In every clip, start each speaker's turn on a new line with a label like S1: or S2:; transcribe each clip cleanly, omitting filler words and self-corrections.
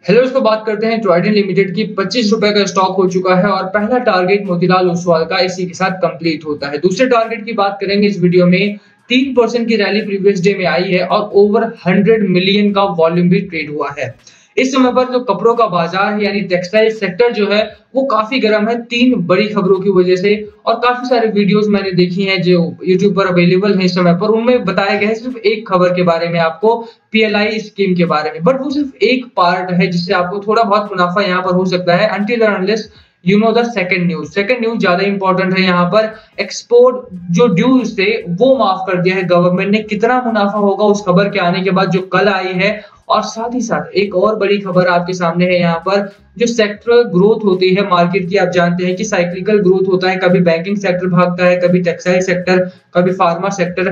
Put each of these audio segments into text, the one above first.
S1: Hello, इसको बात करते हैं ट्राइडेंट लिमिटेड की। 25 रुपए का स्टॉक हो चुका है और पहला टारगेट मोतीलाल ओसवाल का इसी के साथ कंप्लीट होता है। दूसरे टारगेट की बात करेंगे इस वीडियो में। 3% की रैली प्रीवियस डे में आई है और ओवर 100 मिलियन का वॉल्यूम भी ट्रेड हुआ है। इस समय पर जो कपड़ों का बाजार है यानी टेक्सटाइल सेक्टर जो है वो काफी गर्म है, तीन बड़ी खबरों की वजह से। और काफी सारे वीडियोस मैंने देखी हैं जो यूट्यूब पर अवेलेबल है इस समय पर, उनमें बताया गया है सिर्फ एक खबर के बारे में, आपको पीएलआई स्कीम के बारे में। बट वो सिर्फ एक पार्ट है जिससे आपको थोड़ा बहुत मुनाफा यहाँ पर हो सकता है, until unless you know the second news. Second news ज्यादा इंपॉर्टेंट है यहाँ पर। एक्सपोर्ट जो ड्यूज थे वो माफ कर दिया है गवर्नमेंट ने। कितना मुनाफा होगा उस खबर के आने के बाद जो कल आई है। और साथ ही साथ एक और बड़ी खबर आपके सामने है यहाँ पर। जो सेक्टरल ग्रोथ होती है मार्केट की, आप जानते हैं कि साइक्लिकल ग्रोथ होता है, कभी बैंकिंग सेक्टर भागता है, कभी टेक्सटाइल सेक्टर, कभी फार्मा सेक्टर।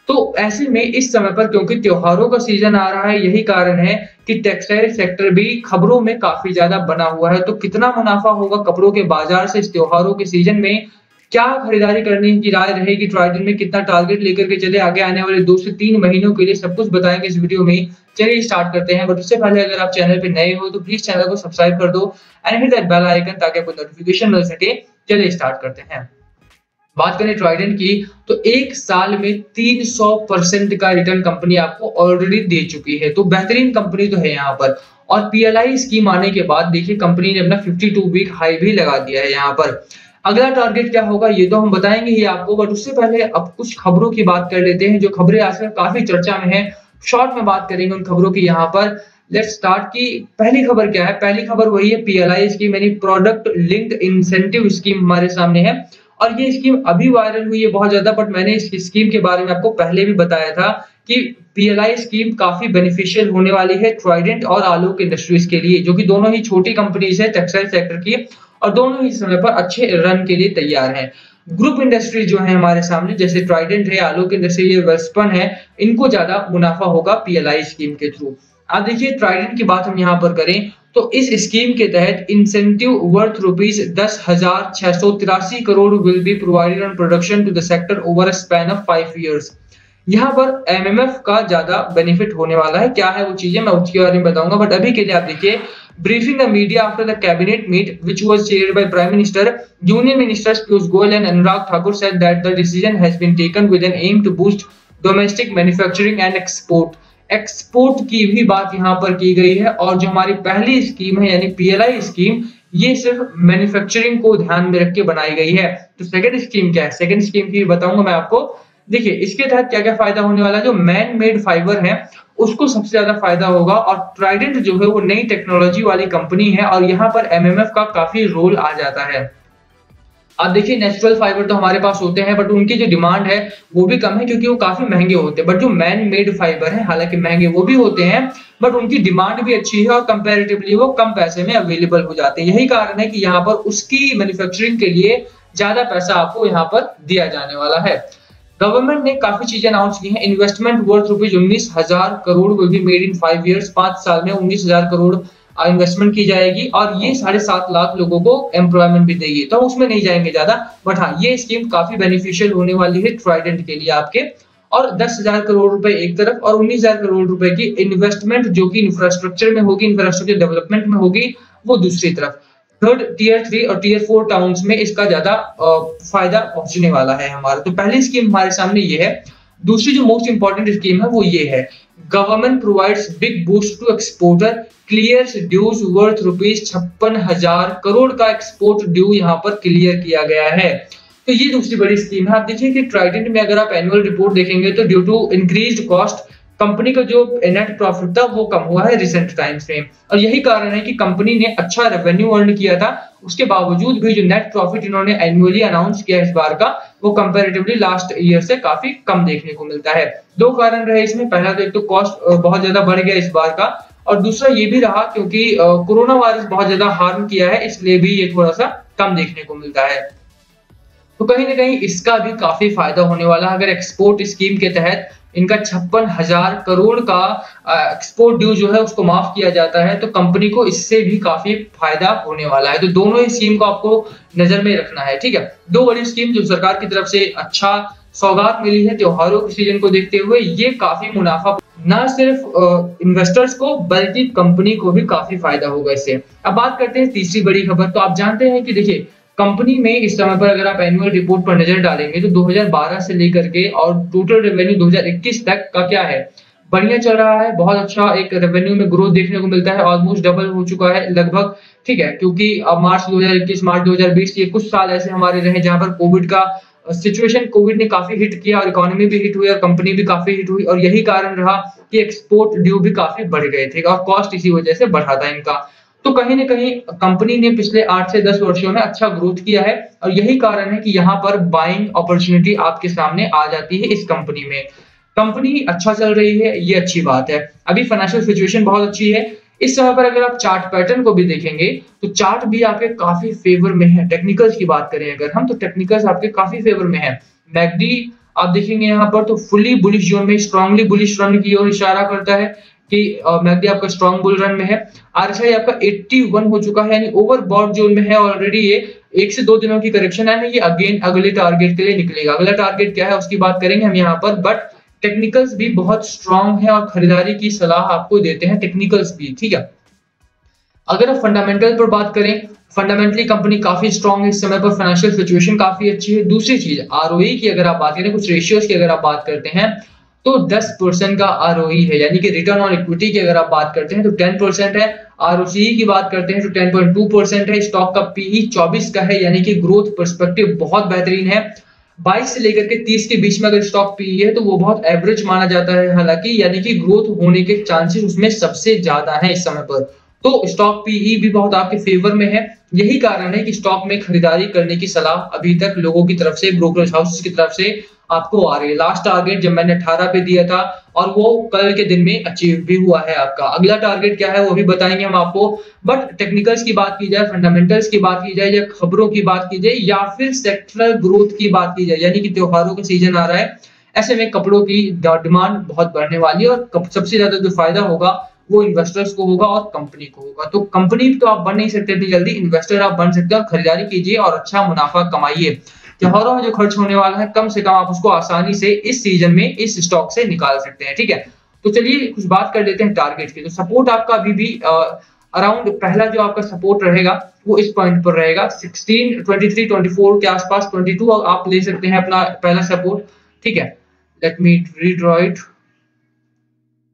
S1: तो ऐसे में इस समय पर क्योंकि त्योहारों का सीजन आ रहा है, यही कारण है कि टेक्सटाइल सेक्टर भी खबरों में काफी ज्यादा बना हुआ है। तो कितना मुनाफा होगा कपड़ों के बाजार से इस त्योहारों के सीजन में, क्या खरीदारी करने की राय रहेगी, ट्राइडेंट में कितना टारगेट लेकर के चले आगे आने वाले 2 से 3 महीनों के लिए, सब कुछ बताएंगे इस वीडियो में। चलिए स्टार्ट करते हैं। बट उससे पहले अगर आप चैनल पे नए हो तो प्लीज चैनल को सब्सक्राइब कर दो and hit that bell icon ताकि आपको नोटिफिकेशन मिल सके। चलिए स्टार्ट करते हैं। बात करें ट्राइडेंट की तो एक साल में 300% का रिटर्न कंपनी आपको ऑलरेडी दे चुकी है, तो बेहतरीन कंपनी तो है यहाँ पर। और पीएलआई स्कीम आने के बाद देखिए कंपनी ने अपना 52 वीक हाई भी लगा दिया है यहाँ पर। अगला टारगेट क्या होगा ये तो हम बताएंगे ही आपको, बट उससे पहले अब कुछ खबरों की बात कर लेते हैं जो खबरें आजकल काफी चर्चा में है। शॉर्ट में बात करेंगे उन खबरों की यहाँ पर। लेट्स स्टार्ट की पहली खबर क्या है। पहली खबर वही है पीएलआई स्कीम यानी प्रोडक्ट लिंक्ड इंसेंटिव स्कीम हमारे सामने है। और ये स्कीम अभी वायरल हुई है बहुत ज्यादा, बट मैंने इस स्कीम के बारे में आपको पहले भी बताया था कि पीएलआई स्कीम काफी बेनिफिशियल होने वाली है ट्राइडेंट और आलोक इंडस्ट्रीज के लिए, जो कि दोनों ही छोटी कंपनीज है टेक्सटाइल सेक्टर की और दोनों ही समय पर अच्छे रन के लिए तैयार हैं। ग्रुप इंडस्ट्री जो है हमारे सामने, जैसे ट्राइडेंट है, आलोक इंडस्ट्री है, वेस्टर्न है, इनको ज्यादा मुनाफा होगा पीएलआई स्कीम के थ्रू। अब देखिए ट्राइडेंट की बात हम यहाँ पर करें तो इस स्कीम के तहत incentive worth ₹10,683 crore will be provided on production to the sector over a span of 5 years. यहाँ पर एमएमएफ का ज्यादा बेनिफिट होने वाला है। क्या है वो चीजें मैं उसके बारे में बताऊंगा, बट अभी के लिए आप देखिए briefing the media after the cabinet meet which was chaired by prime minister, union ministers Piyush Goyal and Anurag Thakur said that the decision has been taken with an aim to boost domestic manufacturing and export. Export की भी बात यहाँ पर की गई है। और जो हमारी पहली स्कीम है यानी पीएलआई स्कीम, ये सिर्फ मैन्युफैक्चरिंग को ध्यान में रख के बनाई गई है। तो सेकंड स्कीम क्या है, सेकंड स्कीम की बताऊंगा मैं आपको। देखिए इसके तहत क्या क्या फायदा होने वाला है। जो मैन मेड फाइबर है उसको सबसे ज्यादा फायदा होगा। और ट्राइडेंट जो है वो नई टेक्नोलॉजी वाली कंपनी है और यहाँ पर एमएमएफ का काफी रोल आ जाता है। अब देखिए नेचुरल फाइबर तो हमारे पास होते हैं बट उनकी जो डिमांड है वो भी कम है क्योंकि वो काफी महंगे होते हैं। बट जो मैन मेड फाइबर है हालांकि महंगे वो भी होते हैं बट उनकी डिमांड भी अच्छी है और कंपैरेटिवली वो कम पैसे में अवेलेबल हो जाते हैं। यही कारण है कि यहाँ पर उसकी मैन्युफैक्चरिंग के लिए ज्यादा पैसा आपको यहाँ पर दिया जाने वाला है। गवर्नमेंट ने काफी चीजें अनाउंस की हैं। Investment worth ₹19,000 crore will be made in 5 years. 5 साल में 19,000 करोड़ इन्वेस्टमेंट की जाएगी और ये 7.5 लाख लोगों को एम्प्लॉयमेंट भी देगी। तो उसमें नहीं जाएंगे ज्यादा, बट हाँ ये स्कीम काफी बेनिफिशियल होने वाली है ट्राइडेंट के लिए आपके। और 10,000 करोड़ रुपए एक तरफ और 19,000 करोड़ रुपए की इन्वेस्टमेंट जो कि इंफ्रास्ट्रक्चर में होगी, इंफ्रास्ट्रक्चर डेवलपमेंट में होगी, वो दूसरी तरफ। थर्ड टीयर 3 और टीयर 4 टाउन्स में इसका ज्यादा फायदा पहुंचने वाला है हमारा। तो पहली स्कीम हमारे सामने ये है। दूसरी जो मोस्ट इंपॉर्टेंट स्कीम है वो ये है, government provides big boost to exporter, clears dues worth ₹56,000 crore का एक्सपोर्ट ड्यू यहाँ पर क्लियर किया गया है। तो ये दूसरी बड़ी स्कीम है। आप देखिए कि ट्राइडेंट में अगर आप एनुअल रिपोर्ट देखेंगे तो due to increased cost company का जो नेट प्रॉफिट था वो कम हुआ है रिसेंट टाइम्स में। और यही कारण है कि कंपनी ने अच्छा रेवेन्यू अर्न किया था, उसके बावजूद भी जो नेट प्रॉफिट इन्होंने एनुअली अनाउंस किया इस बार का वो कंपैरेटिवली लास्ट ईयर से काफी कम देखने को मिलता है। 2 कारण रहे इसमें। पहला तो एक तो कॉस्ट बहुत ज्यादा बढ़ गया इस बार का, और दूसरा ये भी रहा क्योंकि कोरोना वायरस बहुत ज्यादा हार्म किया है, इसलिए भी ये थोड़ा सा कम देखने को मिलता है। तो कहीं ना कहीं इसका भी काफी फायदा होने वाला है। अगर एक्सपोर्ट स्कीम के तहत इनका 56,000 करोड़ का एक्सपोर्ट ड्यू जो है उसको माफ किया जाता है तो कंपनी को इससे भी काफी फायदा होने वाला है। तो दोनों ही स्कीम को आपको नजर में रखना है, ठीक है। 2 बड़ी स्कीम जो सरकार की तरफ से अच्छा सौगात मिली है त्योहारों के सीजन को देखते हुए, ये काफी मुनाफा ना सिर्फ इन्वेस्टर्स को बल्कि कंपनी को भी काफी फायदा होगा इससे। अब बात करते हैं तीसरी बड़ी खबर। तो आप जानते हैं कि देखिए कंपनी में इस समय पर अगर आप एनुअल रिपोर्ट पर नजर डालेंगे तो 2012 से लेकर के और टोटल रेवेन्यू 2021 तक का क्या है, बढ़िया चल रहा है। बहुत अच्छा एक रेवेन्यू में ग्रोथ देखने को मिलता है, ऑलमोस्ट डबल हो चुका है लगभग, ठीक है। क्योंकि अब मार्च 2021 मार्च 2020 ये कुछ साल ऐसे हमारे रहे जहां पर कोविड का सिचुएशन, कोविड ने काफी हिट किया और इकोनॉमी भी हिट हुई और कंपनी भी काफी हिट हुई, और यही कारण रहा कि एक्सपोर्ट ड्यू भी काफी बढ़ गए थे और कॉस्ट इसी वजह से बढ़ा था इनका। तो कहीं ना कहीं कंपनी ने पिछले 8 से 10 वर्षों में अच्छा ग्रोथ किया है और यही कारण है कि यहाँ पर बाइंग अपॉर्चुनिटी आपके सामने आ जाती है इस कंपनी में। कंपनी अच्छा चल रही है, ये अच्छी बात है। अभी फाइनेंशियल सिचुएशन बहुत अच्छी है। इस समय पर अगर आप चार्ट पैटर्न को भी देखेंगे तो चार्ट भी आपके काफी फेवर में है। टेक्निकल्स की बात करें अगर हम, तो टेक्निकल्स आपके काफी फेवर में है। मैकडी आप देखेंगे यहाँ पर तो फुली बुलिश जोन में, स्ट्रांगली बुलिश रन की ओर इशारा करता है कि मैकडी आपका स्ट्रांग बुल रन में है। आरएसआई आपका 81 हो चुका है, यानी ओवरबॉट जोन में है ऑलरेडी। ये 1 से 2 दिनों की करेक्शन है ना, ये अगेन अगले टारगेट के लिए निकलेगा। अगला टारगेट क्या है उसकी बात करेंगे हम यहाँ पर, बट टेक्निकल्स भी बहुत स्ट्रांग है और खरीदारी की सलाह आपको देते हैं टेक्निकल्स भी, ठीक है। अगर आप फंडामेंटल पर बात करें, फंडामेंटली कंपनी काफी स्ट्रांग है इस समय पर, फाइनेंशियल सिचुएशन काफी अच्छी है। दूसरी चीज आरओई की अगर आप बात करें, कुछ रेशियोज की अगर आप बात करते हैं तो 10% का आरओई है, यानी कि रिटर्न ऑन इक्विटी की अगर आप बात करते हैं तो 10% है। आरओसीई की बात करते हैं तो 10.2% है। स्टॉक का पीई 24 का है, यानी कि ग्रोथ पर्सपेक्टिव बहुत बेहतरीन है। 22 से लेकर के 30 के बीच में अगर स्टॉक पीई है तो वो बहुत एवरेज माना जाता है हालांकि, यानी कि ग्रोथ होने के चांसेस उसमें सबसे ज्यादा है इस समय पर। तो स्टॉक पीई भी बहुत आपके फेवर में है। यही कारण है कि स्टॉक में खरीदारी करने की सलाह अभी तक लोगों की तरफ से, ब्रोकरेज हाउसेस की तरफ से आपको आ रही है। लास्ट टारगेट जब मैंने 18 पे दिया था और वो कल के दिन में अचीव भी हुआ है आपका। अगला टारगेट क्या है वो भी बताएंगे हम आपको। बट टेक्निकल्स की बात की जाए, फंडामेंटल्स की बात की जाए, या खबरों की बात की जाए, या फिर सेक्टरल ग्रोथ की बात की जाए, यानी कि त्योहारों का सीजन आ रहा है, ऐसे में कपड़ों की डिमांड बहुत बढ़ने वाली है और सबसे ज्यादा जो फायदा होगा वो इन्वेस्टर्स को होगा और कंपनी को होगा। तो कंपनी तो आप बन नहीं सकते इतनी जल्दी, इन्वेस्टर आप बन सकते हैं और खरीदारी कीजिए और अच्छा मुनाफा कमाइए। त्योहारों में जो खर्च होने वाला है कम से कम आप उसको आसानी से इस सीजन में इस स्टॉक से निकाल सकते हैं, ठीक है। तो चलिए कुछ बात कर लेते हैं टारगेट की। तो सपोर्ट आपका अभी भी अराउंड, पहला जो आपका सपोर्ट रहेगा वो इस पॉइंट पर रहेगा 16, 23, 24 के आसपास। 22 आप ले सकते हैं अपना पहला सपोर्ट, ठीक है। Let me redraw it,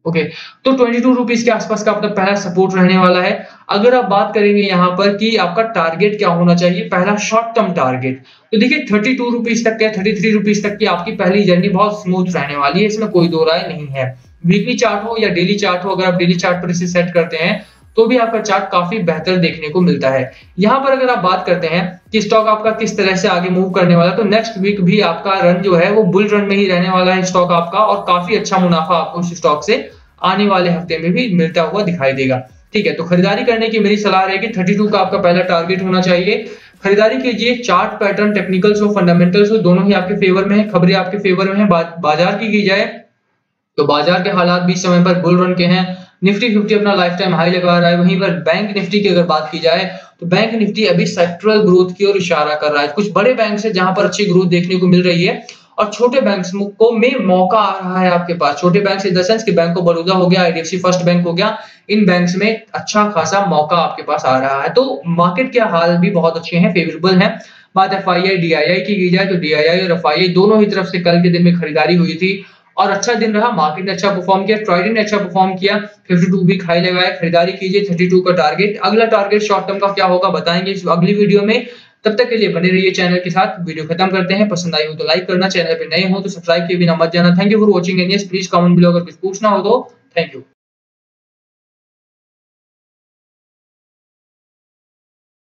S1: okay. तो 22 रुपीज के आसपास का अपना पहला सपोर्ट रहने वाला है। अगर आप बात करेंगे यहाँ पर कि आपका टारगेट क्या होना चाहिए, पहला शॉर्ट टर्म टारगेट, तो देखिए 32 रुपीज तक या 33 रुपीज तक की आपकी पहली जर्नी बहुत स्मूथ रहने वाली है, इसमें कोई दो राय नहीं है। वीकली चार्ट हो या डेली चार्ट हो, अगर आप डेली चार्ट पर इसे सेट करते हैं तो भी आपका चार्ट काफी बेहतर देखने को मिलता है। यहाँ पर अगर आप बात करते हैं कि स्टॉक आपका किस तरह से आगे मूव करने वाला है, तो नेक्स्ट वीक भी आपका रन जो है वो बुल रन में ही रहने वाला है स्टॉक आपका, और काफी अच्छा मुनाफा आपको इस स्टॉक से आने वाले हफ्ते में भी मिलता हुआ दिखाई देगा, ठीक है। तो खरीदारी करने की मेरी सलाह रहेगी 32 का आपका पहला टारगेट होना चाहिए। खरीदारी कीजिए। चार्ट पैटर्न, टेक्निकल्स हो, फंडामेंटल्स हो, दोनों ही आपके फेवर में है, खबरें आपके फेवर में है। बाजार की जाए तो बाजार के हालात भी समय पर बुल रन के हैं। निफ्टी 50 अपना लाइफ टाइम हाई लगा रहा है। वहीं पर बैंक निफ्टी की अगर बात की जाए तो बैंक निफ्टी अभी सेक्टरल ग्रोथ की ओर इशारा कर रहा है। कुछ बड़े बैंक है जहां पर अच्छी ग्रोथ देखने को मिल रही है और छोटे बैंक्स को में मौका आ रहा है आपके पास। छोटे बैंक इन द सेंस कि बैंक ऑफ बड़ौदा हो गया, आईडीएफसी फर्स्ट बैंक हो गया, इन बैंक्स में अच्छा खासा मौका आपके पास आ रहा है। तो मार्केट के हाल भी बहुत अच्छे हैं, फेवरेबल हैं। बात एफआईआई डीआईआई की जाए तो डीआईआई और एफआईआई दोनों ही तरफ से कल के दिन में खरीदारी हुई थी और अच्छा दिन रहा। मार्केट ने अच्छा परफॉर्म किया, ट्राइडेंट ने अच्छा परफॉर्म किया, 52 भी खाई लगाया। खरीदारी कीजिए। 32 का टारगेट, अगला टारगेट शॉर्ट टर्म का क्या होगा बताएंगे इस अगली वीडियो में। तब तक के लिए बने रहिए चैनल के साथ। वीडियो खत्म करते हैं। पसंद आई हो तो लाइक करना, चैनल पे नए हो तो सब्सक्राइब किए बिना मत जाना। Thank you for watching and yes please comment below अगर कुछ पूछना हो तो। Thank you.